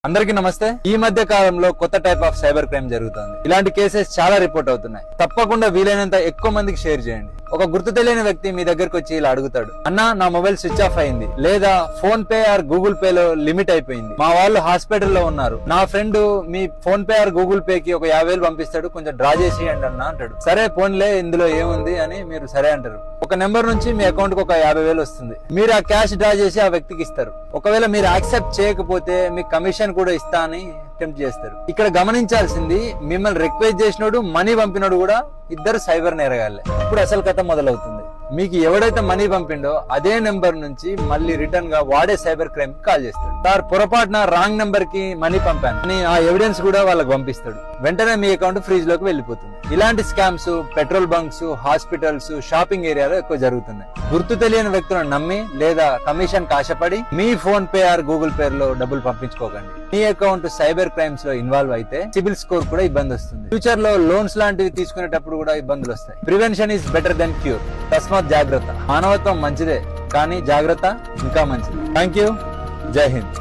అందరికీ నమస్తే. ఈ మధ్య కాలంలో కొత్త టైప్ ఆఫ్ సైబర్ క్రైమ్ జరుగుతుంది. ఇలాంటి కేసెస్ చాలా రిపోర్ట్ అవుతున్నాయి. తప్పకుండా వీలైనంత ఎక్కువ మందికి షేర్ చేయండి. ఒక గుర్తు తెలియని వ్యక్తి మీ దగ్గరకు వచ్చి ఇలా అడుగుతాడు, అన్నా నా మొబైల్ స్విచ్ ఆఫ్ అయింది, లేదా phone pay or Google Pay లో లిమిట్ అయిపోయింది, మా వాళ్ళు హాస్పిటల్లో ఉన్నారు, నా friend me PhonePe or Google pay కి ఒక 50,000 పంపిస్తాడు, కొంచెం డ్రా చేసేయండి అన్న అంటాడు. సరే ఫోన్లే, ఇందులో ఏముంది అని మీరు సరే అంటారు. ఒక నెంబర్ నుంచి మీ అకౌంట్ కి ఒక 50,000 వస్తుంది. మీరు ఆ క్యాష్ డ్రా చేసి ఆ వ్యక్తికి ఇస్తారు. ఒకవేళ మీరు యాక్సెప్ట్ చేయకపోతే మీకు కమిషన్ కూడా ఇస్తా అని అటెంప్ట్ చేస్తారు. ఇక్కడ గమనించాల్సింది, మిమ్మల్ని రిక్వెస్ట్ చేసినోడు మనీ పంపినోడు కూడా ఇద్దరు సైబర్ నేరగాళ్లే. ఇప్పుడు అసలు కథ మొదలవుతుంది. మీకు ఎవడైతే మనీ పంపిండో అదే నెంబర్ నుంచి మళ్ళీ రిటర్న్ గా వాడే సైబర్ క్రైమ్ కాల్ చేస్తాడు. సార్ పొరపాటున రాంగ్ నెంబర్ కి మనీ పంపాను అని ఆ ఎవిడెన్స్ కూడా వాళ్ళకి పంపిస్తాడు. వెంటనే మీ అకౌంట్ ఫ్రీజ్ లోకి వెళ్ళిపోతుంది. ఇలాంటి scams petrol bunks, hospitals, shopping ఏరియాలో ఎక్కువ జరుగుతున్నాయి. గుర్తు తెలియని వ్యక్తులను నమ్మి లేదా కమిషన్ కాశపడి మీ PhonePe or Google Pay లో డబ్బులు పంపించుకోకండి. మీ అకౌంట్ సైబర్ క్రైమ్స్ లో ఇన్వాల్వ్ అయితే సిబిల్ స్కోర్ కూడా ఇబ్బంది వస్తుంది. ఫ్యూచర్ లో లోన్స్ లాంటివి తీసుకునేటప్పుడు కూడా ఇబ్బందులు వస్తాయి. Prevention is better than cure. తస్మాత్ జాగ్రత్త. మానవత్వం మంచిదే, కానీ జాగ్రత్త ఇంకా మంచిది. Thank you. జై హింద్.